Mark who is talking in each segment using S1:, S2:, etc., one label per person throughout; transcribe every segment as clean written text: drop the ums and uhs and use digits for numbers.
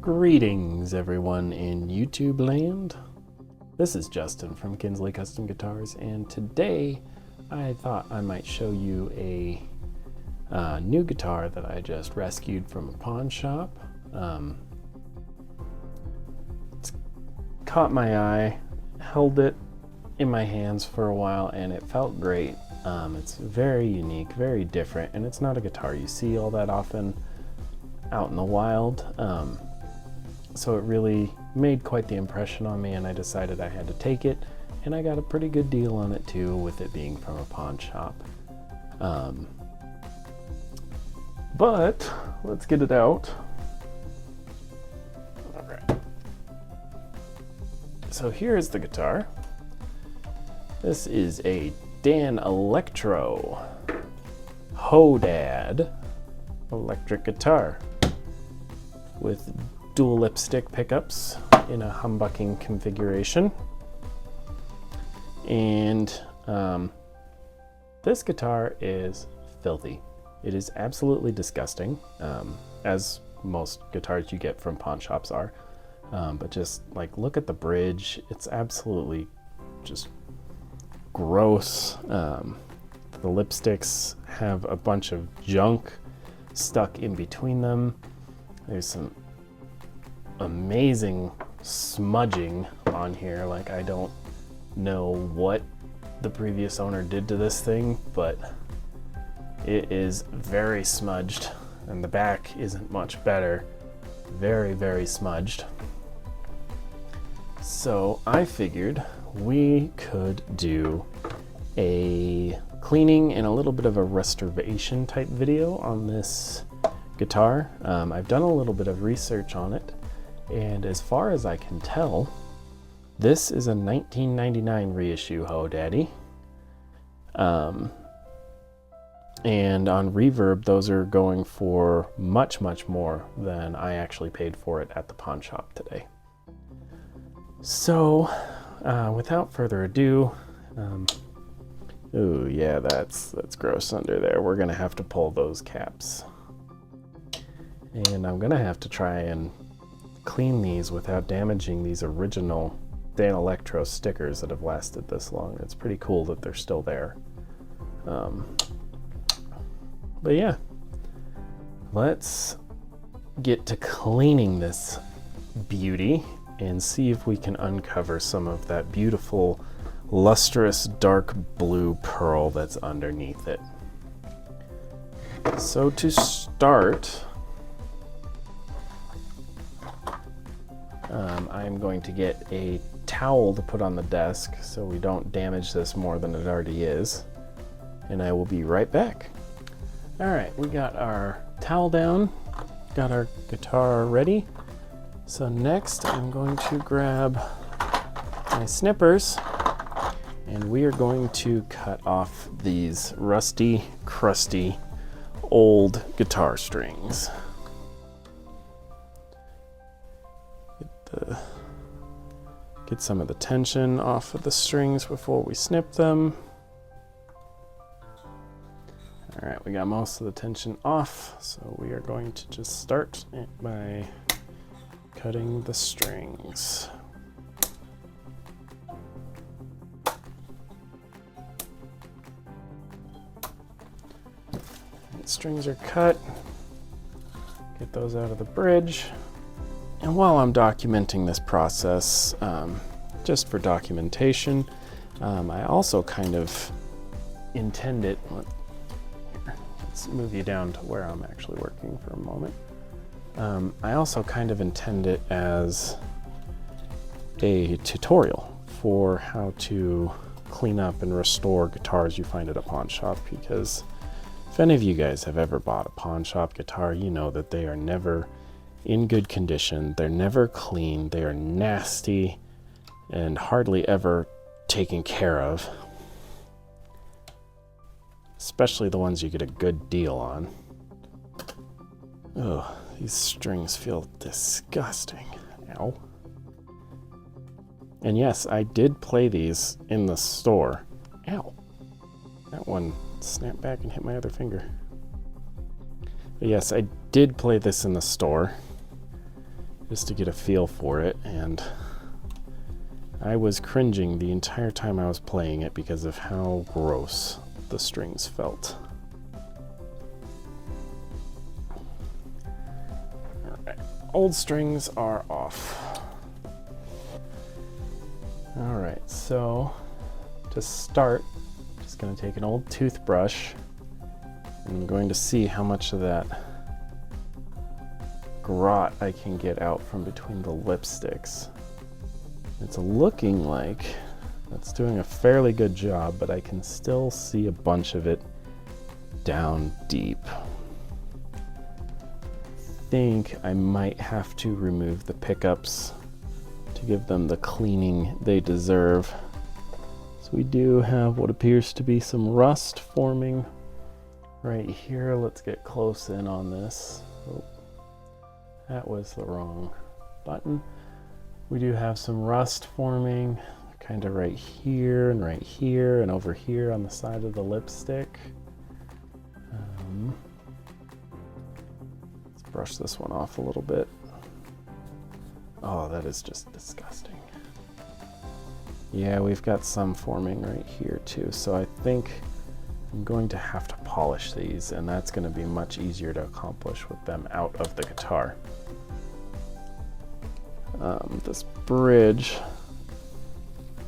S1: Greetings everyone in YouTube land. This is Justin from Kinsley Custom Guitars, and today I thought I might show you a new guitar that I just rescued from a pawn shop. It's caught my eye, held it in my hands for a while, and it felt great. It's very unique, very different, and it's not a guitar you see all that often out in the wild. So it really made quite the impression on me, and I decided I had to take it, and I got a pretty good deal on it too, with it being from a pawn shop. But let's get it out. All right. So here's the guitar. This is a Danelectro Hodad electric guitar with dual lipstick pickups in a humbucking configuration. And this guitar is filthy. It is absolutely disgusting, as most guitars you get from pawn shops are. But just like, look at the bridge. It's absolutely just gross. The lipsticks have a bunch of junk stuck in between them. There's some amazing smudging on here. Like, I don't know what the previous owner did to this thing, but it is very smudged, and the back isn't much better. Very, very smudged. So I figured we could do a cleaning and a little bit of a restoration type video on this guitar. I've done a little bit of research on it, and as far as I can tell, this is a 1999 reissue Hodaddy. And on Reverb, those are going for much, much more than I actually paid for it at the pawn shop today. So, without further ado, ooh, yeah, that's gross under there. We're gonna have to pull those caps. And I'm gonna have to try and clean these without damaging these original Danelectro stickers that have lasted this long. It's pretty cool that they're still there. But yeah, let's get to cleaning this beauty and see if we can uncover some of that beautiful lustrous dark blue pearl that's underneath it. So to start, I'm going to get a towel to put on the desk so we don't damage this more than it already is, and I will be right back. All right, we got our towel down, got our guitar ready. So next I'm going to grab my snippers, and we are going to cut off these rusty, crusty, old guitar strings. Get some of the tension off of the strings before we snip them. All right, we got most of the tension off, so we are going to just start by cutting the strings. Strings are cut. Get those out of the bridge. And while I'm documenting this process, just for documentation, I also kind of intend it. Let's move you down to where I'm actually working for a moment. I also kind of intend it as a tutorial for how to clean up and restore guitars you find at a pawn shop, because if any of you guys have ever bought a pawn shop guitar, you know that they are never in good condition. They're never clean. They are nasty and hardly ever taken care of, especially the ones you get a good deal on. Ugh, these strings feel disgusting. Ow. And yes, I did play these in the store. Ow. That one snapped back and hit my other finger. But yes, I did play this in the store. just to get a feel for it, and I was cringing the entire time I was playing it because of how gross the strings felt. Alright, old strings are off. Alright, so to start, just going to take an old toothbrush, and I'm going to see how much of that grot I can get out from between the lipsticks. It's looking like that's doing a fairly good job, but I can still see a bunch of it down deep. I think I might have to remove the pickups to give them the cleaning they deserve. So we do have what appears to be some rust forming right here. Let's get close in on this. Oh, that was the wrong button. We do have some rust forming kind of right here and over here on the side of the lipstick. Let's brush this one off a little bit. Oh, that is just disgusting. Yeah, we've got some forming right here too, so I think I'm going to have to polish these, and that's going to be much easier to accomplish with them out of the guitar. This bridge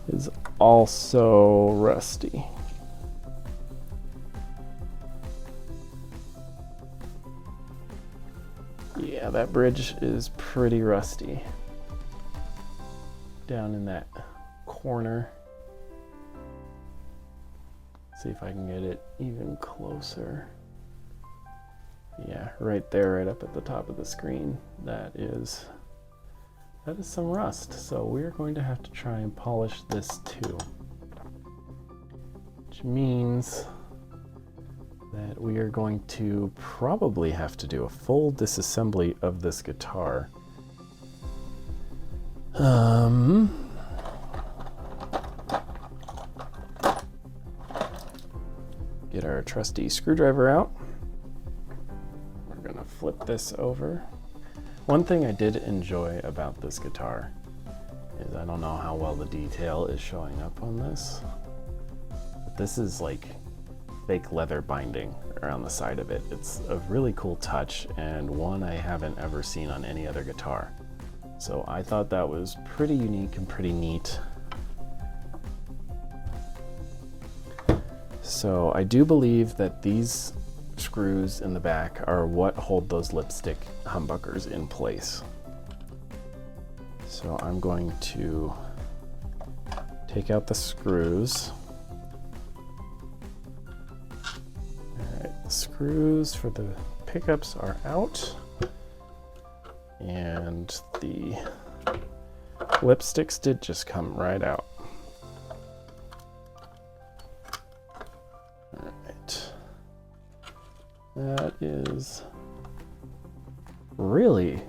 S1: is also rusty. Yeah, that bridge is pretty rusty. Down in that corner. See if I can get it even closer. Yeah, right there, right up at the top of the screen. That is some rust. So we're going to have to try and polish this too. Which means that we are going to probably have to do a full disassembly of this guitar. Get our trusty screwdriver out. We're gonna flip this over. One thing I did enjoy about this guitar is, I don't know how well the detail is showing up on this, but this is like fake leather binding around the side of it. It's a really cool touch, and one I haven't ever seen on any other guitar. So I thought that was pretty unique and pretty neat. So I do believe that these screws in the back are what hold those lipstick humbuckers in place. So I'm going to take out the screws. Alright, the screws for the pickups are out, and the lipsticks did just come right out. Alright. That is really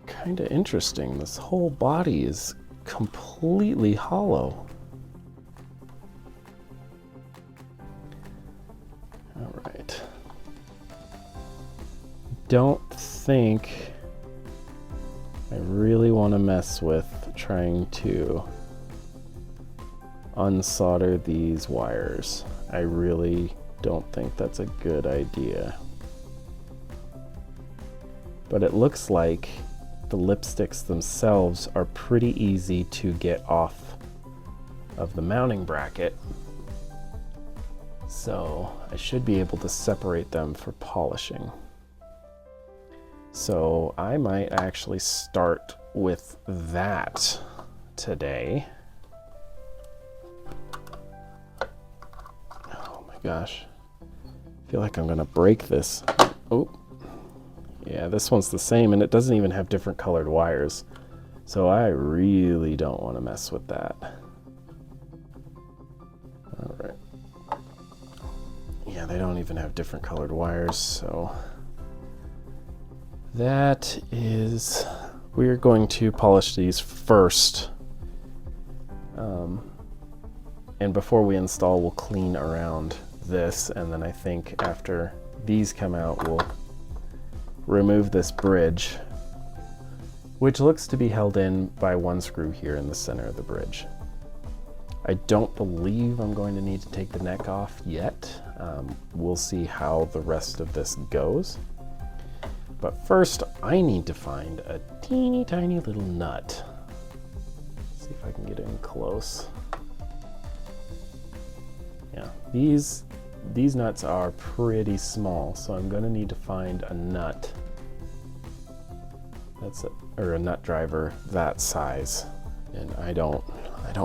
S1: kind of interesting. This whole body is completely hollow. All right. Don't think I really want to mess with trying to unsolder these wires. I really don't think that's a good idea. But it looks like the lipsticks themselves are pretty easy to get off of the mounting bracket. So I should be able to separate them for polishing. So I might actually start with that today. Oh my gosh. I feel like I'm gonna break this. Oh. Yeah, this one's the same, and it doesn't even have different colored wires. So I really don't want to mess with that. All right. Yeah, they don't even have different colored wires, so that is, we're going to polish these first. And before we install, we'll clean around this, and then I think after these come out, we'll remove this bridge which looks to be held in by one screw here in the center of the bridge. I don't believe I'm going to need to take the neck off yet. We'll see how the rest of this goes. But first, I need to find a teeny tiny little nut. Let's see if I can get in close. Yeah, these nuts are pretty small, so I'm going to need to find a nut or a nut driver that size. And I don't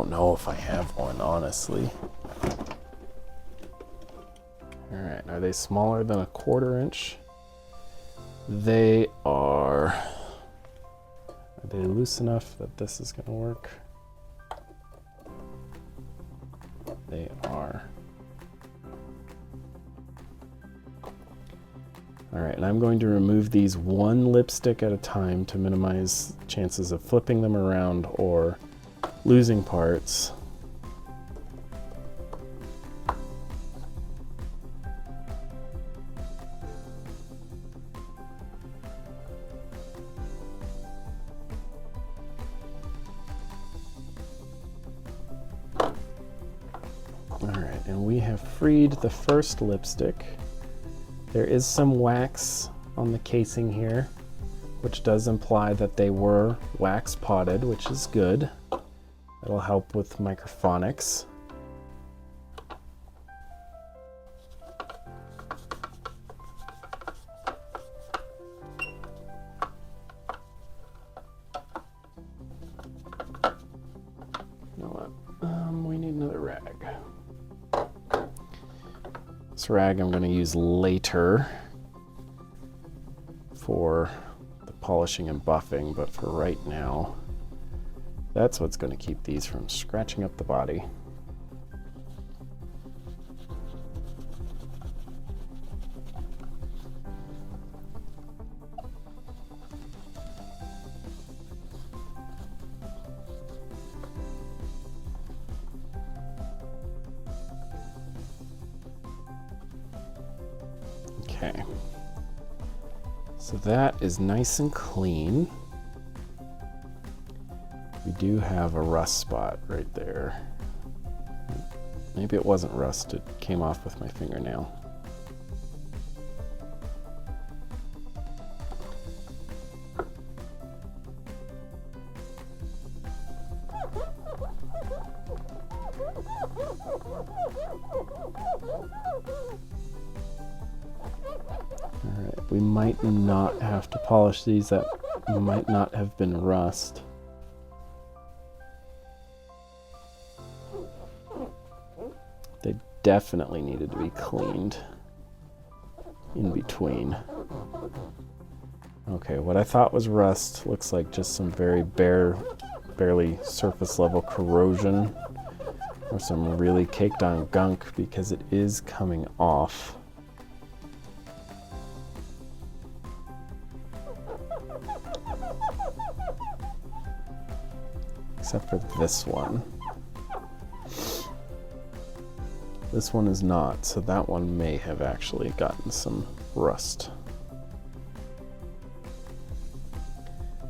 S1: know if I have one, honestly. All right, are they smaller than a 1/4 inch? They are. Are they loose enough that this is going to work? They are. All right, and I'm going to remove these one lipstick at a time to minimize chances of flipping them around or losing parts. All right, and we have freed the first lipstick. There is some wax on the casing here, which does imply that they were wax potted, which is good. That'll help with microphonics. You know what? We need another rag. This rag I'm going to use later for the polishing and buffing, but for right now, that's what's going to keep these from scratching up the body. Okay, so that is nice and clean. We do have a rust spot right there. Maybe it wasn't rust, it came off with my fingernail. Alright, we might not have to polish these, that might not have been rust. They definitely needed to be cleaned in between. Okay, what I thought was rust looks like just some very barely surface level corrosion or some really caked on gunk because it is coming off. Except for this one. This one is not, so that one may have actually gotten some rust.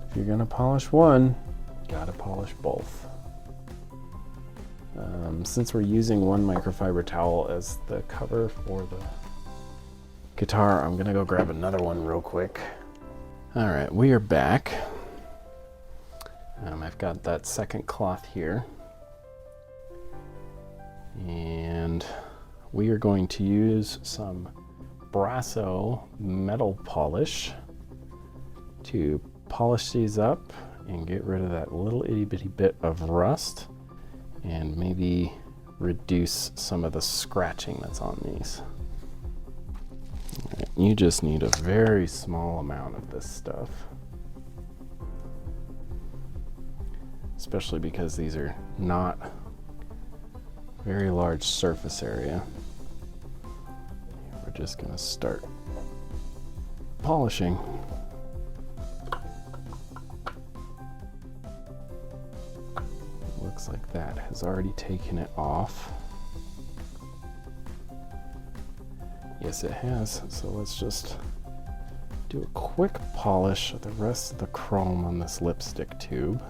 S1: If you're gonna polish one, you gotta polish both. Since we're using one microfiber towel as the cover for the guitar, I'm gonna go grab another one real quick. All right, we are back. I've got that second cloth here. And we are going to use some Brasso metal polish to polish these up and get rid of that little itty bitty bit of rust and maybe reduce some of the scratching that's on these. Right, you just need a very small amount of this stuff, especially because these are not very large surface area. We're just gonna start polishing. Looks like that has already taken it off. Yes, it has. So let's just do a quick polish of the rest of the chrome on this lipstick tube.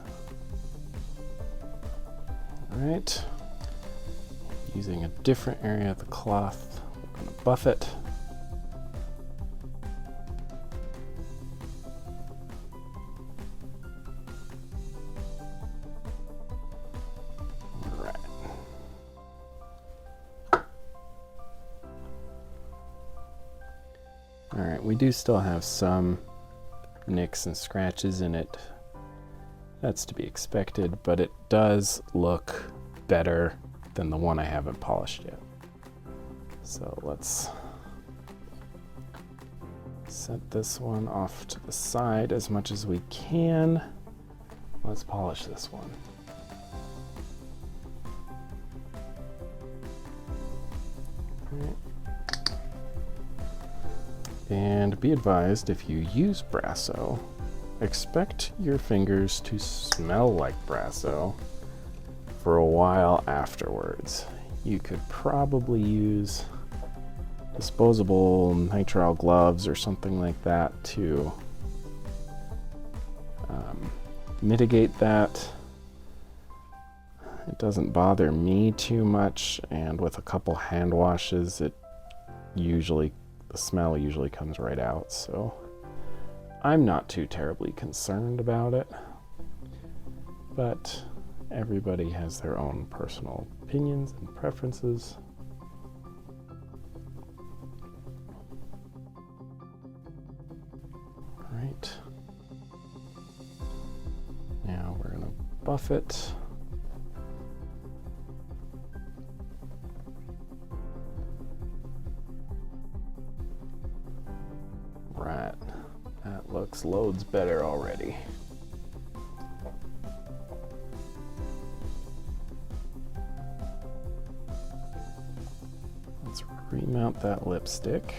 S1: All right, using a different area of the cloth, we're going to buff it. Alright, we do still have some nicks and scratches in it. That's to be expected, but it does look better than the one I haven't polished yet. So let's set this one off to the side as much as we can. Let's polish this one. Alright. And be advised, if you use Brasso, expect your fingers to smell like Brasso for a while afterwards. You could probably use disposable nitrile gloves or something like that to mitigate that. It doesn't bother me too much, and with a couple hand washes, the smell usually comes right out, so I'm not too terribly concerned about it, but everybody has their own personal opinions and preferences. All right, now we're gonna buff it. Right, that looks loads better already. Let's remount that lipstick.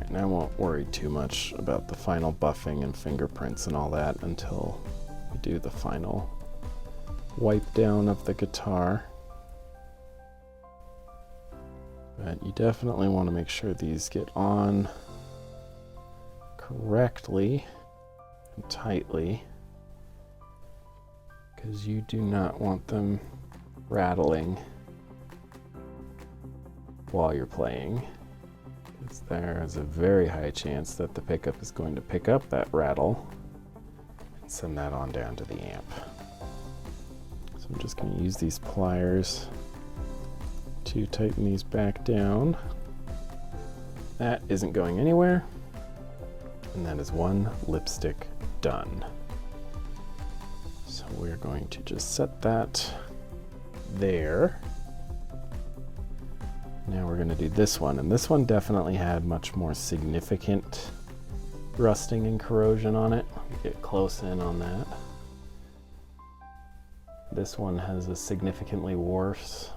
S1: And I won't worry too much about the final buffing and fingerprints and all that until we do the final wipe down of the guitar. But you definitely want to make sure these get on correctly and tightly, because you do not want them rattling while you're playing. There is a very high chance that the pickup is going to pick up that rattle and send that on down to the amp. So I'm just going to use these pliers to tighten these back down. That isn't going anywhere, and that is one lipstick done. So we're going to just set that there. Now we're going to do this one, and this one definitely had much more significant rusting and corrosion on it. Get close in on that. This one has a significantly worse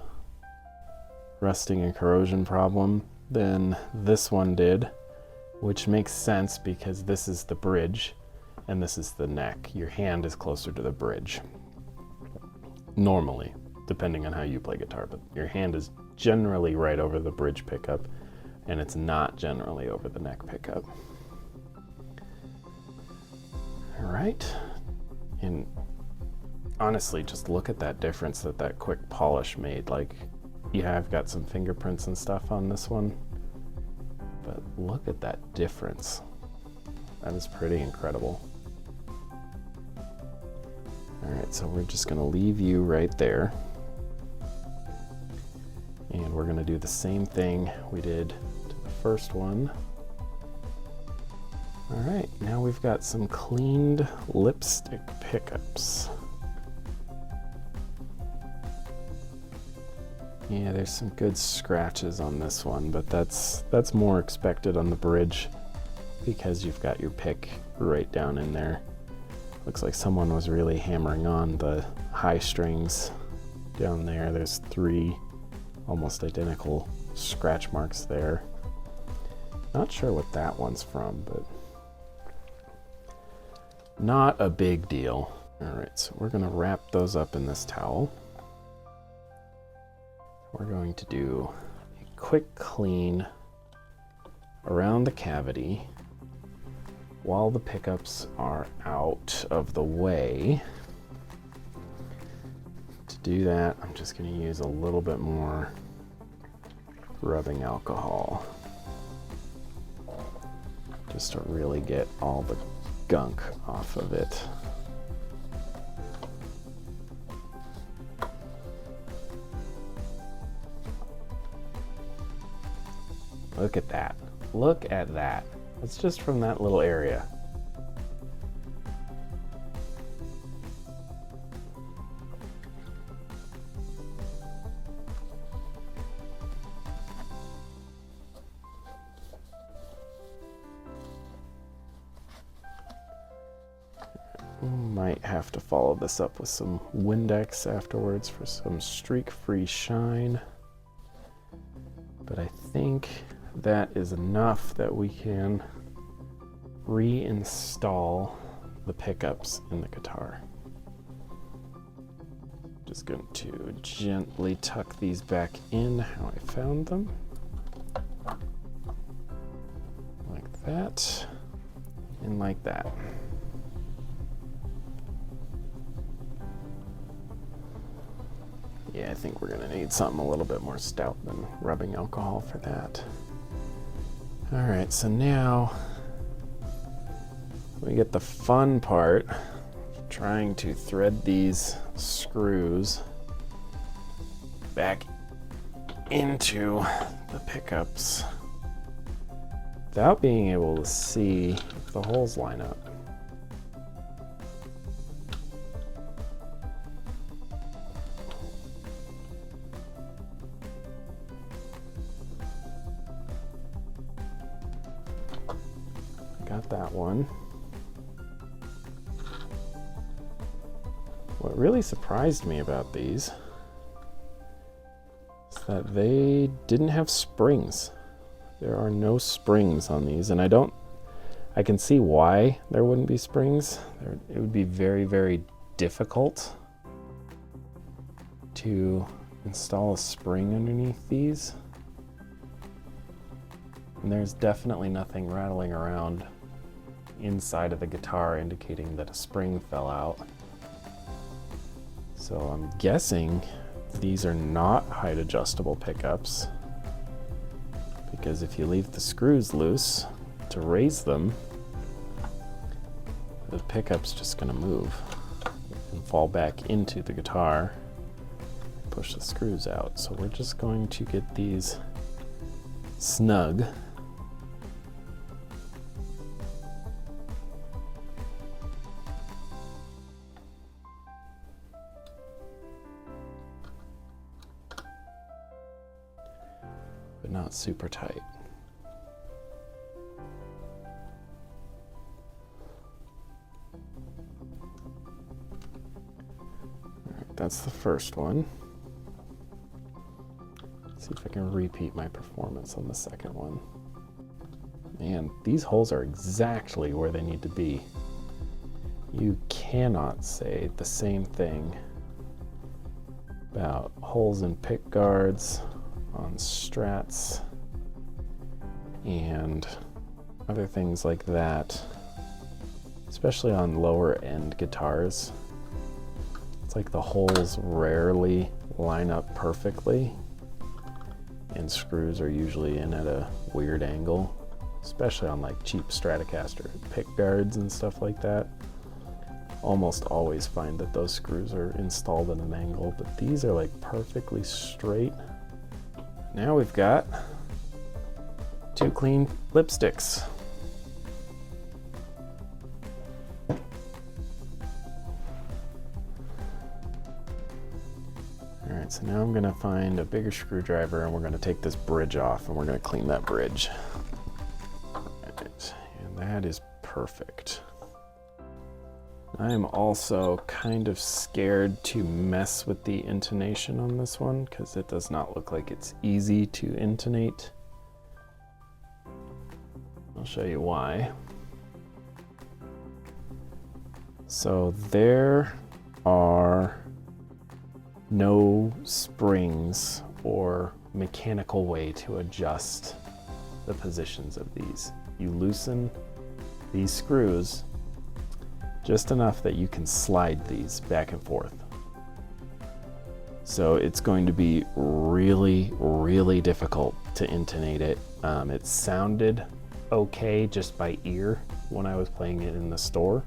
S1: rusting and corrosion problem than this one did, which makes sense because this is the bridge and this is the neck. Your hand is closer to the bridge normally, depending on how you play guitar, but your hand is generally right over the bridge pickup, and it's not generally over the neck pickup. All right, and honestly, just look at that difference that quick polish made. Like, yeah, I've got some fingerprints and stuff on this one, but look at that difference. That is pretty incredible. All right, so we're just gonna leave you right there. And we're going to do the same thing we did to the first one. All right, now we've got some cleaned lipstick pickups. Yeah, there's some good scratches on this one, but that's more expected on the bridge because you've got your pick right down in there. Looks like someone was really hammering on the high strings Down there, there's 3 almost identical scratch marks there. Not sure what that one's from, but not a big deal. All right, so we're gonna wrap those up in this towel. We're going to do a quick clean around the cavity while the pickups are out of the way. To do that, I'm just going to use a little bit more rubbing alcohol just to really get all the gunk off of it. Look at that. Look at that. It's just from that little area. Might have to follow this up with some Windex afterwards for some streak-free shine. But I think that is enough that we can reinstall the pickups in the guitar. Just going to gently tuck these back in how I found them. Like that, and like that. Yeah, I think we're gonna need something a little bit more stout than rubbing alcohol for that. All right, so now we get the fun part, trying to thread these screws back into the pickups without being able to see if the holes line up. Got that one. What really surprised me about these is that they didn't have springs. There are no springs on these, and I can see why there wouldn't be springs. It would be very, very difficult to install a spring underneath these. And there's definitely nothing rattling around inside of the guitar indicating that a spring fell out. So I'm guessing these are not height adjustable pickups, because if you leave the screws loose to raise them, the pickup's just gonna move and fall back into the guitar, push the screws out. So we're just going to get these snug. But not super tight. All right, that's the first one. Let's see if I can repeat my performance on the second one. Man, these holes are exactly where they need to be. You cannot say the same thing about holes in pick guards, on strats, and other things like that, especially on lower end guitars. It's like the holes rarely line up perfectly, and screws are usually in at a weird angle, especially on like cheap Stratocaster pick guards and stuff like that. Almost always find that those screws are installed at an angle, but these are like perfectly straight. Now we've got 2 clean lipsticks. All right, so now I'm gonna find a bigger screwdriver and we're gonna take this bridge off and we're gonna clean that bridge. All right, and that is perfect. I'm also kind of scared to mess with the intonation on this one because it does not look like it's easy to intonate. I'll show you why. So there are no springs or mechanical way to adjust the positions of these. You loosen these screws just enough that you can slide these back and forth. So it's going to be really, really difficult to intonate it. It sounded okay just by ear when I was playing it in the store.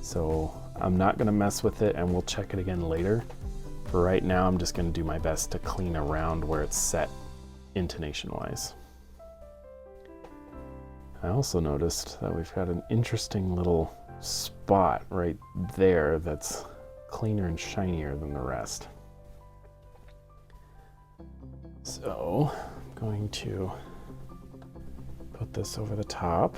S1: So I'm not gonna mess with it and we'll check it again later. For right now, I'm just gonna do my best to clean around where it's set intonation-wise. I also noticed that we've got an interesting little spot right there that's cleaner and shinier than the rest. So I'm going to put this over the top.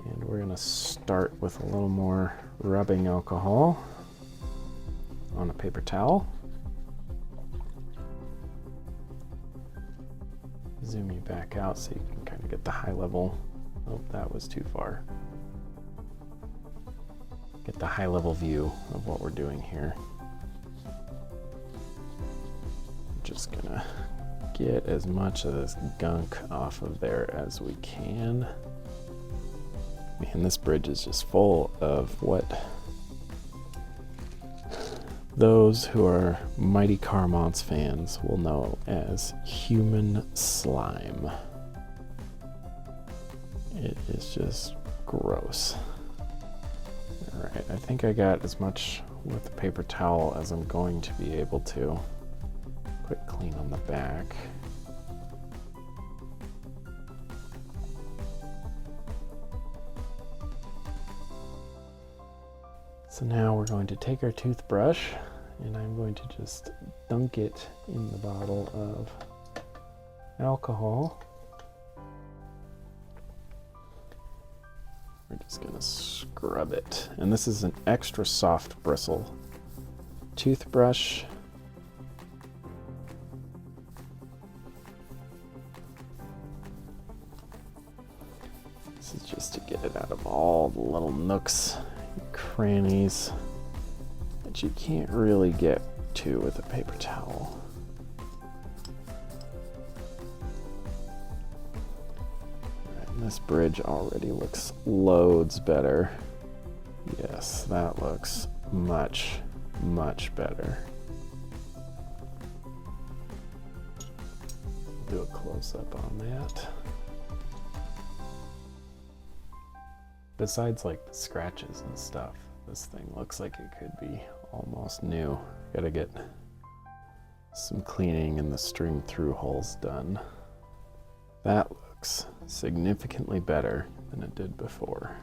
S1: And we're gonna start with a little more rubbing alcohol on a paper towel. Zoom you back out so you can kind of get the high level. Oh, that was too far. Get the high level view of what we're doing here. I'm just gonna get as much of this gunk off of there as we can. Man, this bridge is just full of what those who are Mighty Car Mods fans will know as human slime. It is just gross. All right, I think I got as much with the paper towel as I'm going to be able to. Quick clean on the back. So now we're going to take our toothbrush and I'm going to just dunk it in the bottle of alcohol. We're just gonna scrub it. And this is an extra soft bristle toothbrush. This is just to get it out of all the little nooks, crannies that you can't really get to with a paper towel. Right, and this bridge already looks loads better. Yes, that looks much, much better. Do a close-up on that. Besides like the scratches and stuff, this thing looks like it could be almost new. Gotta get some cleaning and the string through holes done. That looks significantly better than it did before.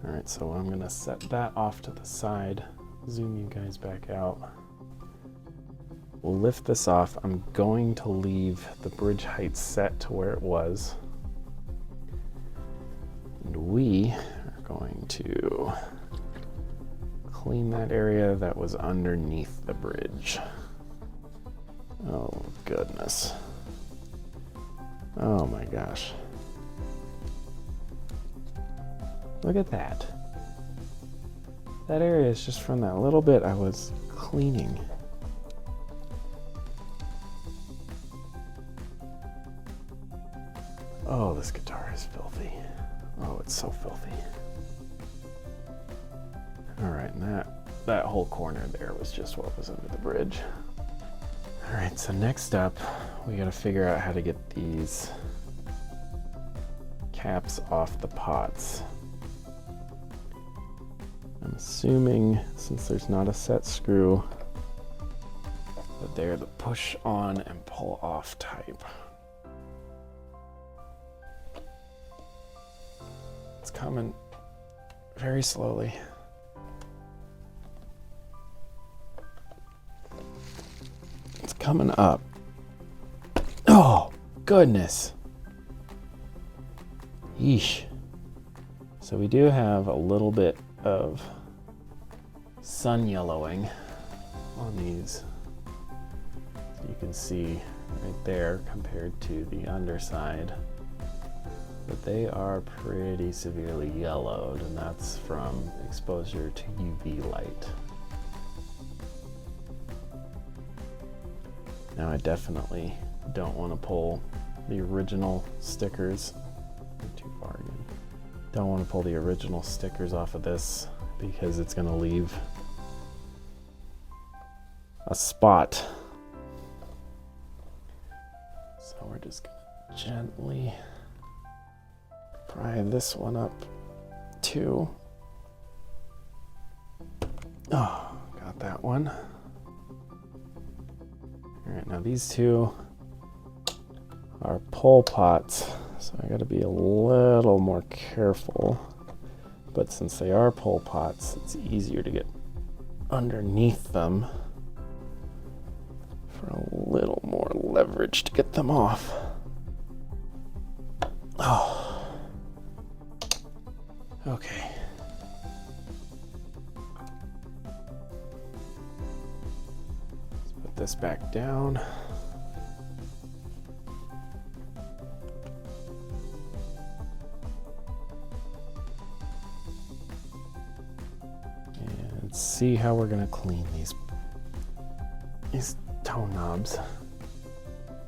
S1: All right, so I'm gonna set that off to the side, zoom you guys back out. We'll lift this off. I'm going to leave the bridge height set to where it was. And we are going to clean that area that was underneath the bridge. Oh, goodness. Oh my gosh. Look at that. That area is just from that little bit I was cleaning. Oh, this guitar is filthy. Oh, it's so filthy. All right, and that whole corner there was just what was under the bridge. All right, so next up, we gotta figure out how to get these caps off the pots. I'm assuming, since there's not a set screw, that they're the push on and pull off type. It's coming very slowly. It's coming up. Oh, goodness. Yeesh. So we do have a little bit of sun yellowing on these. You can see right there compared to the underside that they are pretty severely yellowed, and that's from exposure to UV light. Now I definitely don't want to pull the original stickers. Too far again. Don't want to pull the original stickers off of this because it's going to leave a spot. So we're just going to gently pry this one up too. Oh, got that one. All right, now these two are pull pots, so I got to be a little more careful. But since they are pull pots, it's easier to get underneath them for a little more leverage to get them off. Oh. Okay. Let's put this back down. And see how we're going to clean these tone knobs.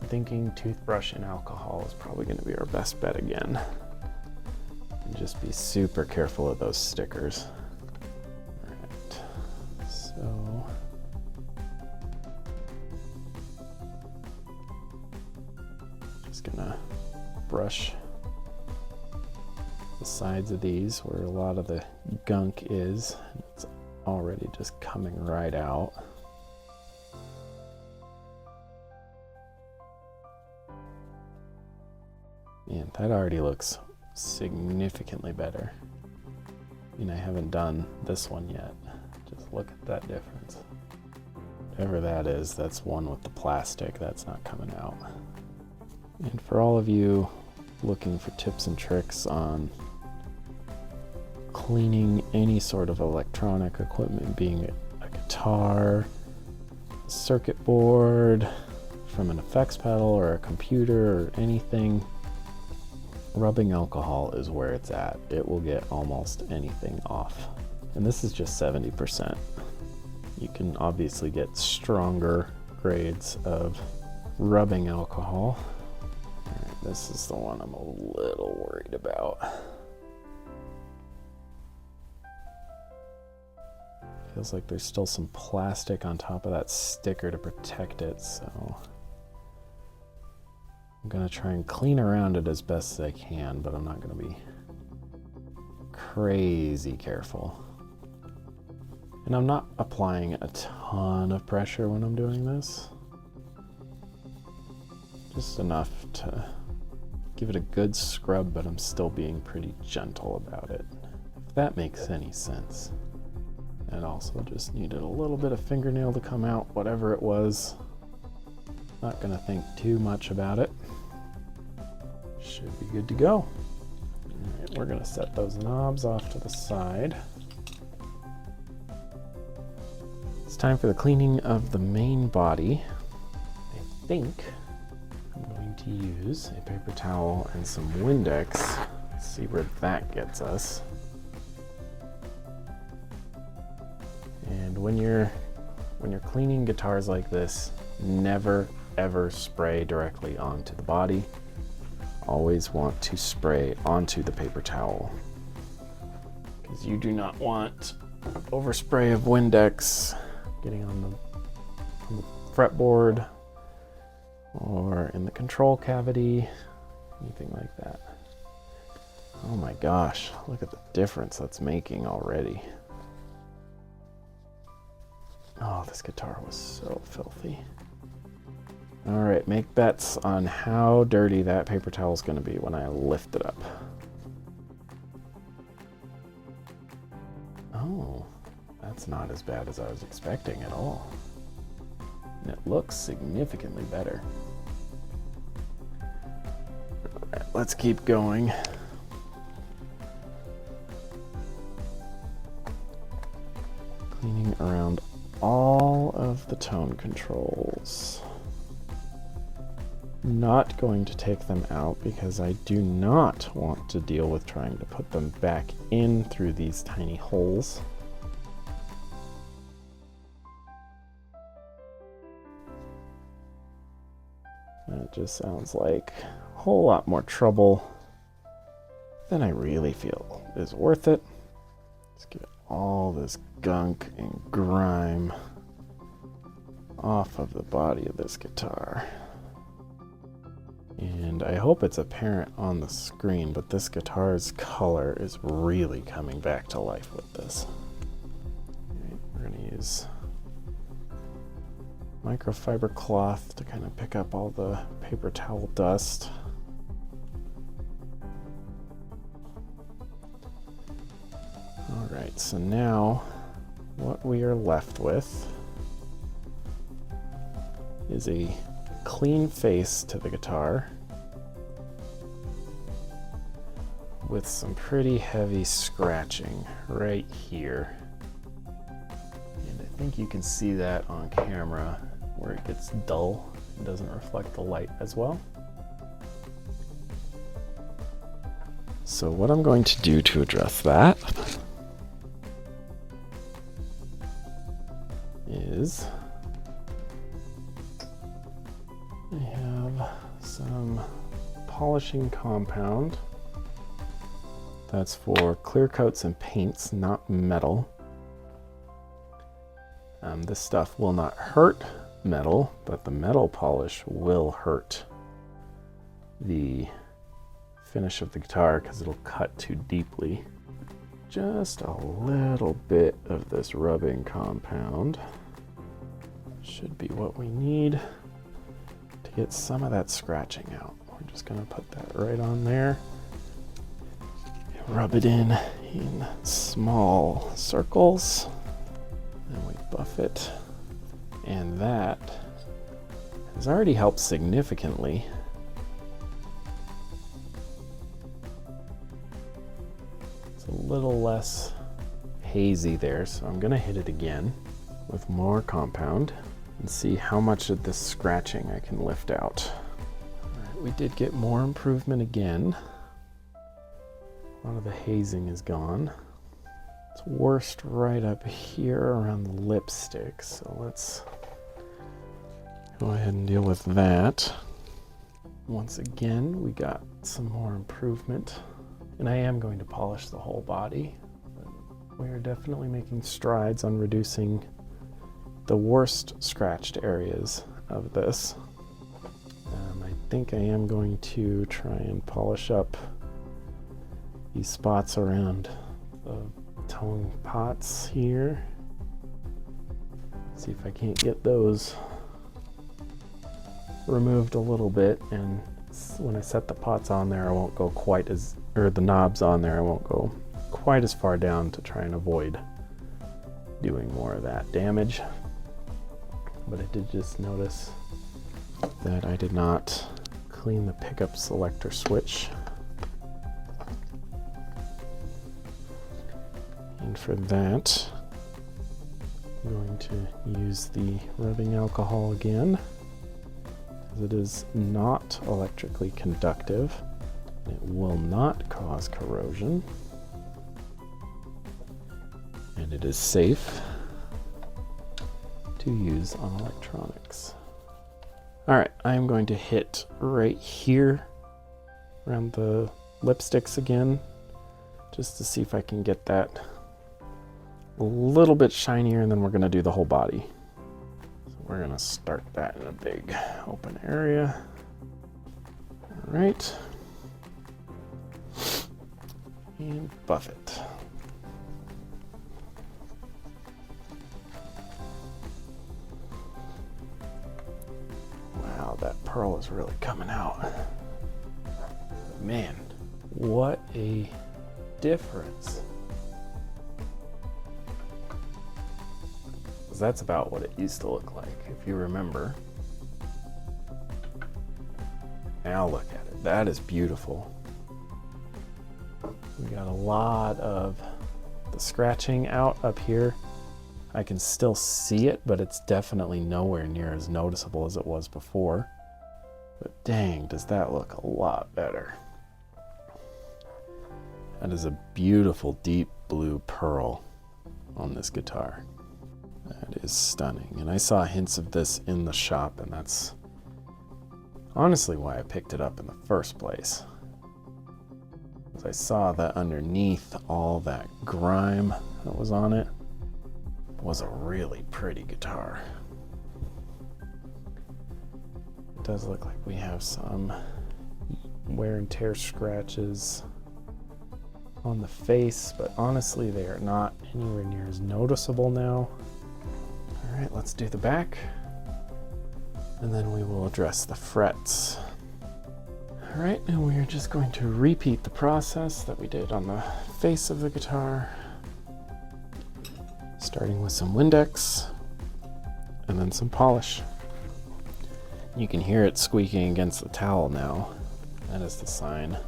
S1: I'm thinking toothbrush and alcohol is probably going to be our best bet again. And just be super careful of those stickers. All right, so just gonna brush the sides of these where a lot of the gunk is. It's already just coming right out. Man, that already looks significantly better. I mean, I haven't done this one yet. Just look at that difference. Whatever that is, that's one with the plastic. That's not coming out. And for all of you looking for tips and tricks on cleaning any sort of electronic equipment, being a guitar, a circuit board, from an effects pedal or a computer or anything, rubbing alcohol is where it's at. It will get almost anything off. And this is just 70%. You can obviously get stronger grades of rubbing alcohol. All right, this is the one I'm a little worried about. Feels like there's still some plastic on top of that sticker to protect it, so I'm gonna try and clean around it as best as I can, but I'm not gonna be crazy careful. And I'm not applying a ton of pressure when I'm doing this. Just enough to give it a good scrub, but I'm still being pretty gentle about it, if that makes any sense. And also just needed a little bit of fingernail to come out, whatever it was. Not gonna think too much about it. Should be good to go. All right, we're gonna set those knobs off to the side. It's time for the cleaning of the main body. I think I'm going to use a paper towel and some Windex. Let's see where that gets us. And when you're cleaning guitars like this, never ever spray directly onto the body. Always want to spray onto the paper towel, because you do not want overspray of Windex getting on the fretboard or in the control cavity, anything like that. Oh my gosh, look at the difference that's making already. Oh, this guitar was so filthy. All right, make bets on how dirty that paper towel is going to be when I lift it up. Oh, that's not as bad as I was expecting at all. And it looks significantly better. All right, let's keep going. Cleaning around all of the tone controls. Not going to take them out because I do not want to deal with trying to put them back in through these tiny holes. That just sounds like a whole lot more trouble than I really feel is worth it. Let's get all this gunk and grime off of the body of this guitar. And I hope it's apparent on the screen, but this guitar's color is really coming back to life with this. Okay, we're going to use microfiber cloth to kind of pick up all the paper towel dust. All right, so now what we are left with is a clean face to the guitar with some pretty heavy scratching right here. And I think you can see that on camera where it gets dull and doesn't reflect the light as well. So what I'm going to do to address that is I have some polishing compound. That's for clear coats and paints, not metal. This stuff will not hurt metal, but the metal polish will hurt the finish of the guitar because it'll cut too deeply. Just a little bit of this rubbing compound should be what we need to get some of that scratching out. We're just going to put that right on there. Rub it in small circles. Then we buff it. And that has already helped significantly. It's a little less hazy there, so I'm going to hit it again with more compound and see how much of this scratching I can lift out. All right, we did get more improvement again. A lot of the hazing is gone. It's worst right up here around the lipstick, so let's go ahead and deal with that. Once again, we got some more improvement, and I am going to polish the whole body. We are definitely making strides on reducing the worst scratched areas of this. I think I am going to try and polish up these spots around the tone pots here. See if I can't get those removed a little bit, and when I set the pots on there I won't go quite as, or the knobs on there I won't go quite as far down to try and avoid doing more of that damage. But I did just notice that I did not clean the pickup selector switch. And for that, I'm going to use the rubbing alcohol again, as it is not electrically conductive. It will not cause corrosion, and it is safe to use on electronics. All right, I'm going to hit right here around the lipsticks again, just to see if I can get that a little bit shinier, and then we're going to do the whole body. So we're going to start that in a big open area. All right. And buff it. Wow, that pearl is really coming out. But man, what a difference. That's about what it used to look like, if you remember. Now look at it. That is beautiful. We got a lot of the scratching out up here, I can still see it, but it's definitely nowhere near as noticeable as it was before. But dang, does that look a lot better. That is a beautiful deep blue pearl on this guitar. That is stunning. And I saw hints of this in the shop, and that's honestly why I picked it up in the first place. Because I saw that underneath all that grime that was on it was a really pretty guitar. It does look like we have some wear and tear scratches on the face, but honestly they are not anywhere near as noticeable now. All right, let's do the back, and then we will address the frets. All right, and we are just going to repeat the process that we did on the face of the guitar, starting with some Windex and then some polish. You can hear it squeaking against the towel now. That is the sign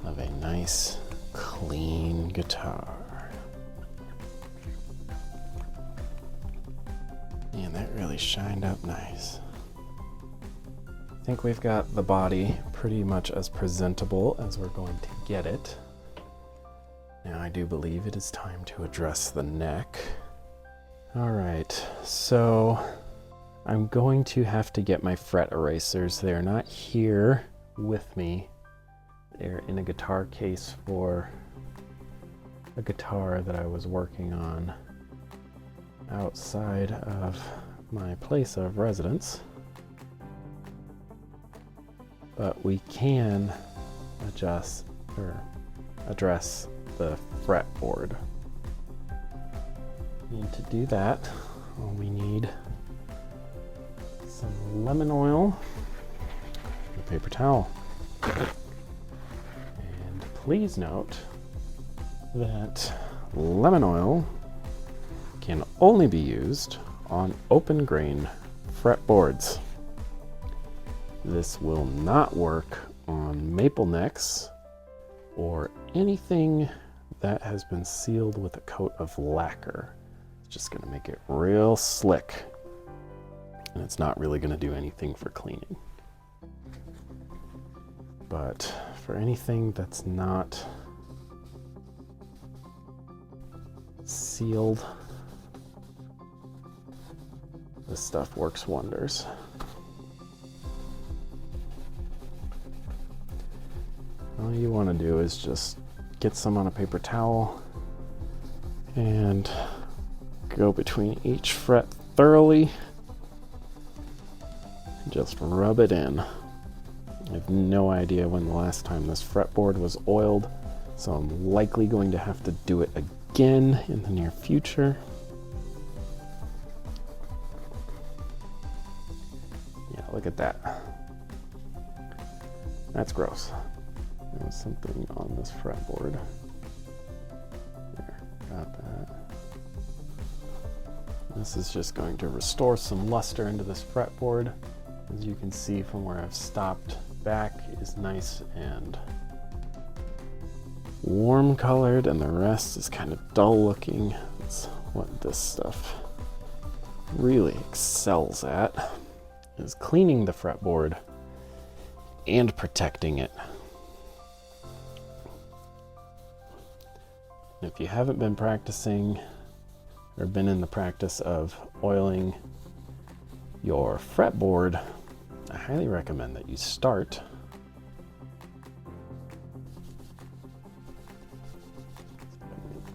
S1: of a nice, clean guitar. And that really shined up nice. I think we've got the body pretty much as presentable as we're going to get it. Now I do believe it is time to address the neck. All right, so I'm going to have to get my fret erasers. They're not here with me. They're in a guitar case for a guitar that I was working on outside of my place of residence. But we can address the fretboard. Need to do that. Well, we need some lemon oil and a paper towel. And please note that lemon oil can only be used on open grain fretboards. This will not work on maple necks or anything that has been sealed with a coat of lacquer. It's just going to make it real slick, and it's not really going to do anything for cleaning. But for anything that's not sealed, this stuff works wonders. All you want to do is just get some on a paper towel and go between each fret thoroughly. Just rub it in. I have no idea when the last time this fretboard was oiled, so I'm likely going to have to do it again in the near future. Yeah, look at that. That's gross. There's something on this fretboard. There, got that. This is just going to restore some luster into this fretboard. As you can see from where I've stopped, back is nice and warm colored, and the rest is kind of dull looking. That's what this stuff really excels at, is cleaning the fretboard and protecting it. If you haven't been practicing or been in the practice of oiling your fretboard, I highly recommend that you start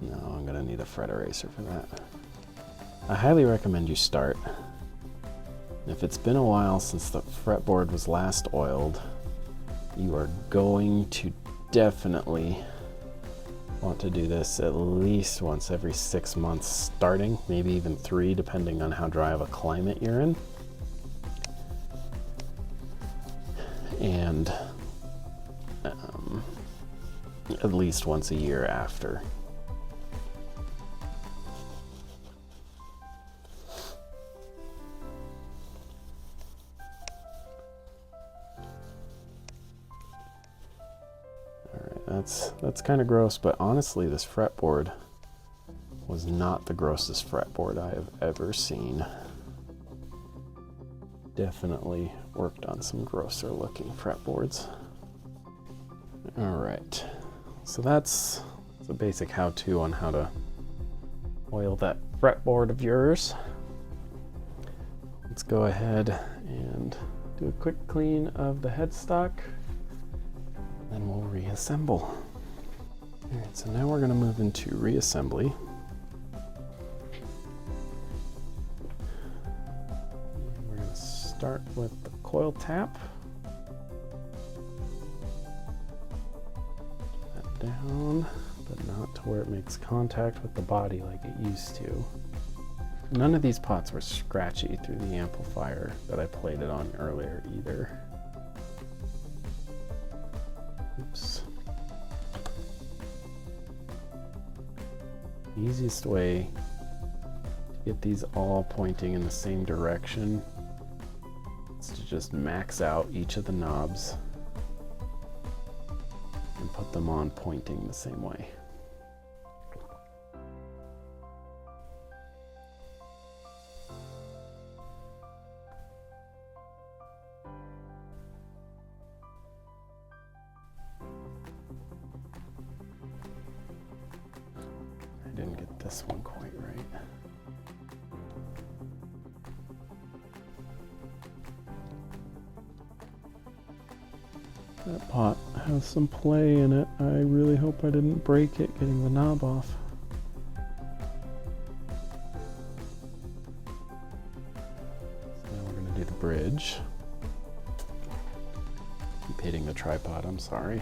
S1: No, I'm gonna need a fret eraser for that. I highly recommend you start. If it's been a while since the fretboard was last oiled, you are going to definitely want to do this at least once every 6 months starting, maybe even 3 depending on how dry of a climate you're in. And at least once a year after. Alright, that's kind of gross, but honestly this fretboard was not the grossest fretboard I have ever seen. Definitely worked on some grosser looking fretboards. All right, so that's the basic how-to on how to oil that fretboard of yours. Let's go ahead and do a quick clean of the headstock, then we'll reassemble. All right, so now we're going to move into reassembly. We're going to start with the coil tap. That down, but not to where it makes contact with the body like it used to. None of these pots were scratchy through the amplifier that I played it on earlier either. Oops. The easiest way to get these all pointing in the same direction is to just max out each of the knobs and put them on pointing the same way. I didn't get this one quite right. That pot has some play in it. I really hope I didn't break it getting the knob off. So now we're going to do the bridge. Keep hitting the tripod, I'm sorry.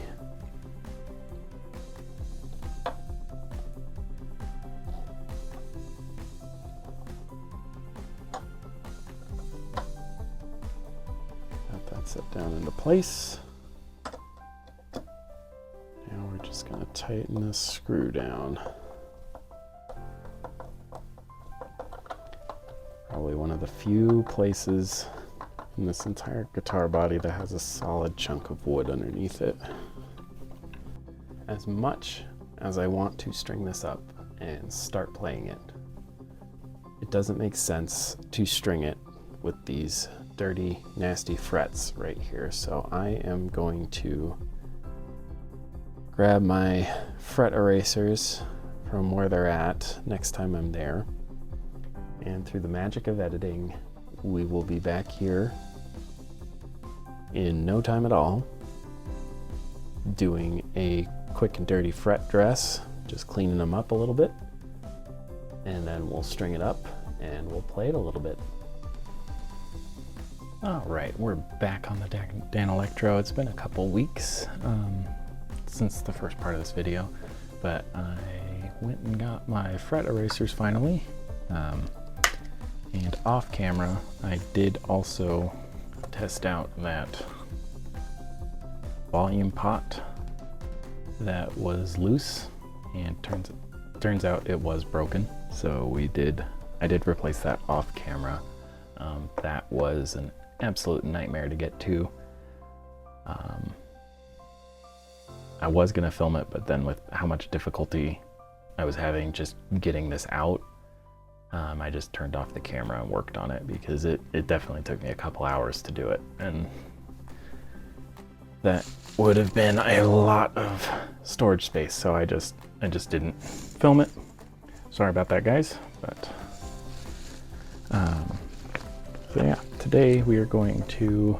S1: Set down into place. Now we're just going to tighten this screw down. Probably one of the few places in this entire guitar body that has a solid chunk of wood underneath it. As much as I want to string this up and start playing it, it doesn't make sense to string it with these dirty, nasty frets right here. So I am going to grab my fret erasers from where they're at next time I'm there. And through the magic of editing, we will be back here in no time at all, doing a quick and dirty fret dress, just cleaning them up a little bit. And then we'll string it up and we'll play it a little bit. All right, we're back on the Danelectro. It's been a couple weeks since the first part of this video, but I went and got my fret erasers finally. And off camera, I did also test out that volume pot that was loose, and turns out it was broken. So I did replace that off camera. That was an absolute nightmare to get to. I was gonna film it, but then with how much difficulty I was having just getting this out, I just turned off the camera and worked on it, because it definitely took me a couple hours to do it, and that would have been a lot of storage space, so I just didn't film it. Sorry about that, guys, but so yeah, today we are going to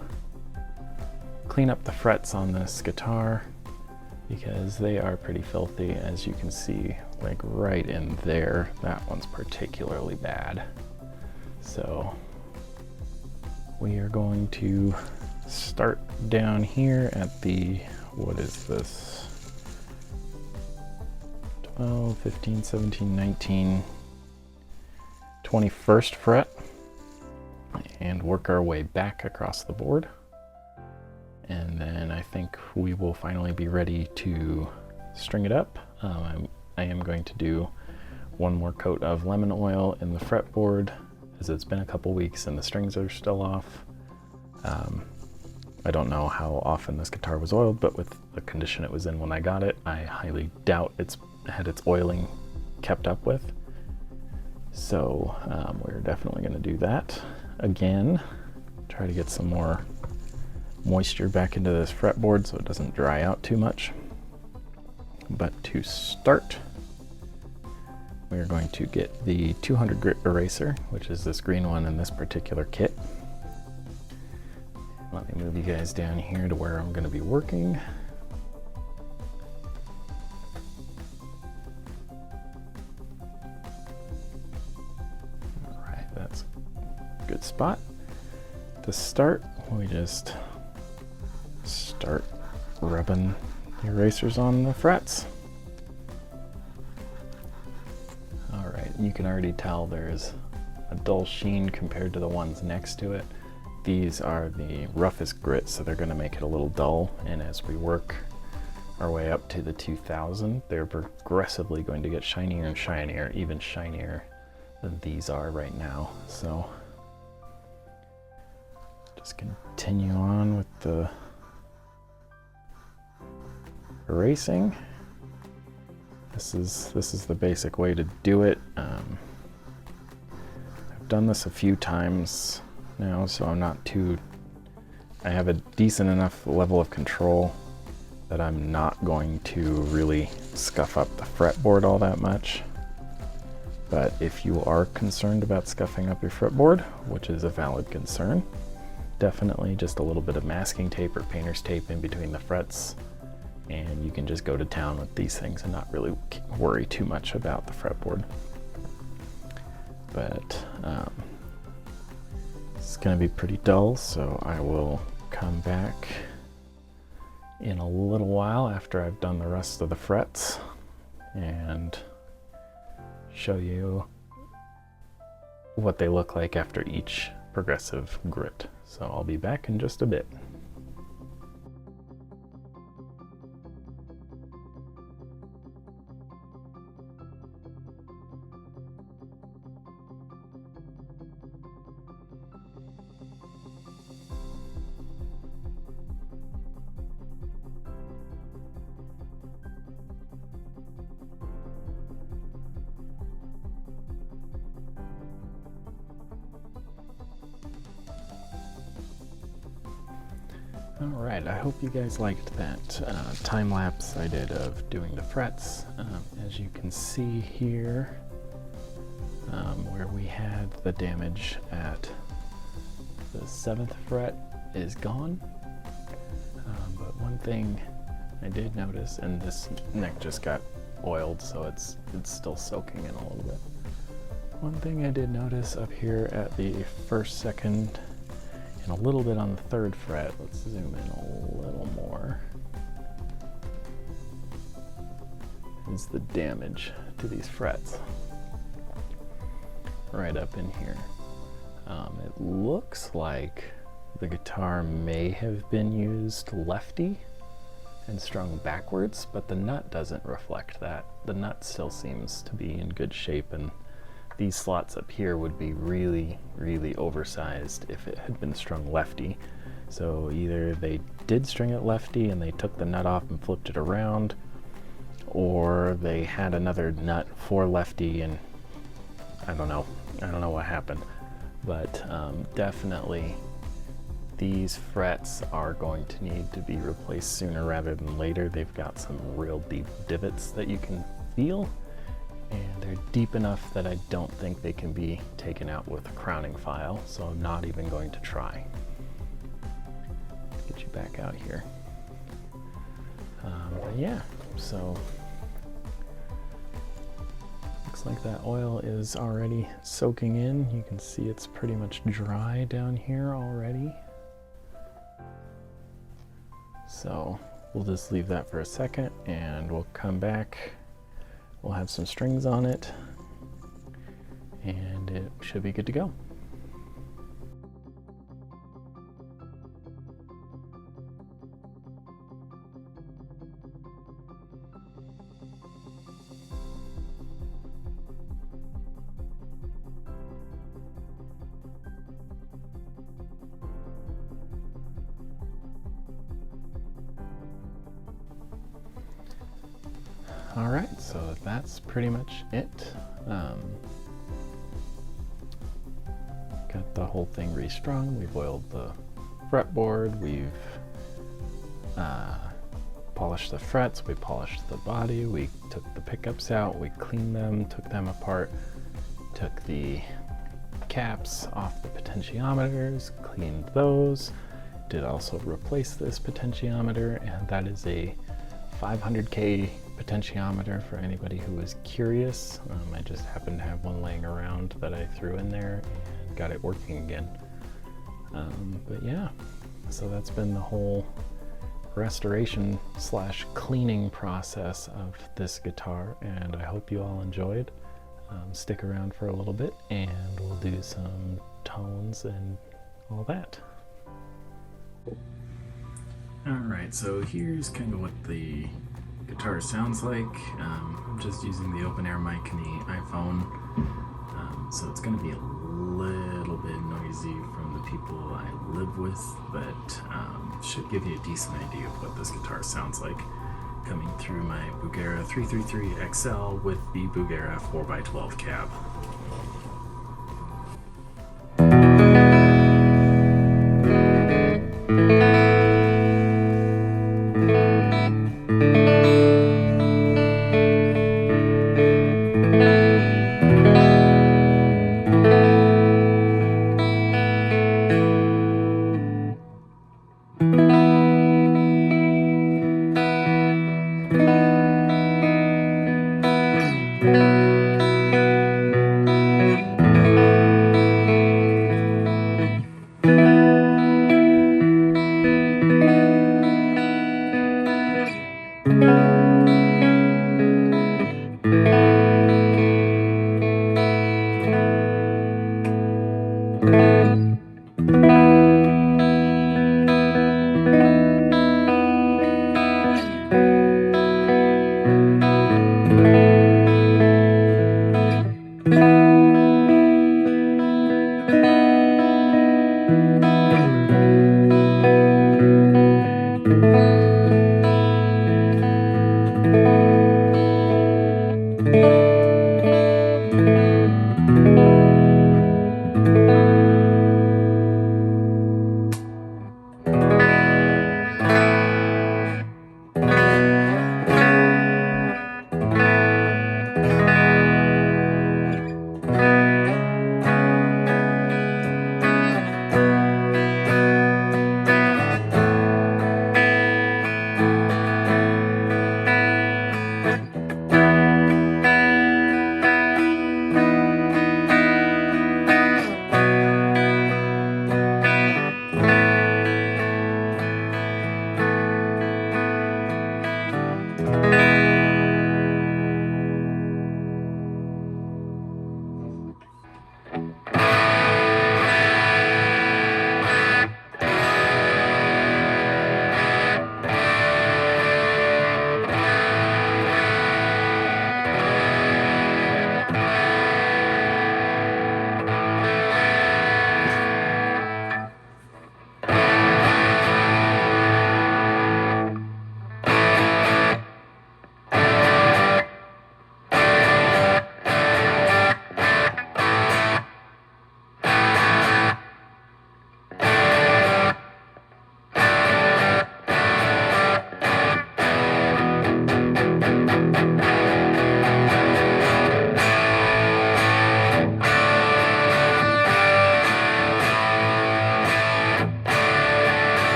S1: clean up the frets on this guitar, because they are pretty filthy, as you can see, like right in there. That one's particularly bad. So we are going to start down here at the, what is this? 12, 15, 17, 19, 21st fret, and work our way back across the board. And then I think we will finally be ready to string it up. I am going to do one more coat of lemon oil in the fretboard, as it's been a couple weeks and the strings are still off. I don't know how often this guitar was oiled, but with the condition it was in when I got it, I highly doubt it's had its oiling kept up with, So we're definitely going to do that again. Try to get some more moisture back into this fretboard so it doesn't dry out too much. But to start, we're going to get the 200 grit eraser, which is this green one in this particular kit. Let me move you guys down here to where I'm going to be working. All right, that's a good spot. To start, we just start rubbing the erasers on the frets. All right, you can already tell there's a dull sheen compared to the ones next to it. These are the roughest grit, so they're going to make it a little dull, and as we work our way up to the 2000, they're progressively going to get shinier and shinier, even shinier than these are right now. So just continue on with the erasing. This is the basic way to do it. I've done this a few times now, so I have a decent enough level of control that I'm not going to really scuff up the fretboard all that much. But if you are concerned about scuffing up your fretboard, which is a valid concern, definitely just a little bit of masking tape or painter's tape in between the frets, and you can just go to town with these things and not really worry too much about the fretboard. But it's going to be pretty dull, so I will come back in a little while after I've done the rest of the frets and show you what they look like after each progressive grit. So I'll be back in just a bit. Alright, I hope you guys liked that time lapse I did of doing the frets. As you can see here, where we had the damage at the 7th fret is gone. But one thing I did notice, and this neck just got oiled, so it's still soaking in a little bit. One thing I did notice up here at the 1st, 2nd, and a little bit on the 3rd fret. Let's zoom in a little more. Is the damage to these frets right up in here. It looks like the guitar may have been used lefty and strung backwards, but the nut doesn't reflect that. The nut still seems to be in good shape, and these slots up here would be really, really oversized if it had been strung lefty. So either they did string it lefty and they took the nut off and flipped it around, or they had another nut for lefty, and I don't know what happened. But definitely these frets are going to need to be replaced sooner rather than later. They've got some real deep divots that you can feel, and they're deep enough that I don't think they can be taken out with a crowning file, so I'm not even going to try. Let's get you back out here. But yeah, so looks like that oil is already soaking in. You can see it's pretty much dry down here already. So we'll just leave that for a second and we'll come back. We'll have some strings on it and it should be good to go. All right, so that's pretty much it. the whole thing restrung. We've oiled the fretboard, we've polished the frets, we polished the body, we took the pickups out, we cleaned them, took them apart, took the caps off the potentiometers, cleaned those, did also replace this potentiometer, and that is a 500K potentiometer for anybody who is curious. I just happened to have one laying around that I threw in there and got it working again. But yeah, so that's been the whole restoration slash cleaning process of this guitar, and I hope you all enjoyed. Stick around for a little bit and we'll do some tones and all that. Alright, so here's kind of what the guitar sounds like. I'm just using the open air mic in the iPhone, so it's going to be a little bit noisy from the people I live with, but should give you a decent idea of what this guitar sounds like coming through my Bugera 333 XL with the Bugera 4x12 cab.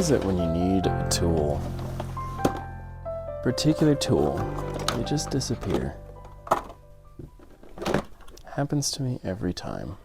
S1: is it when you need a tool? Particular tool, they just disappear. Happens to me every time.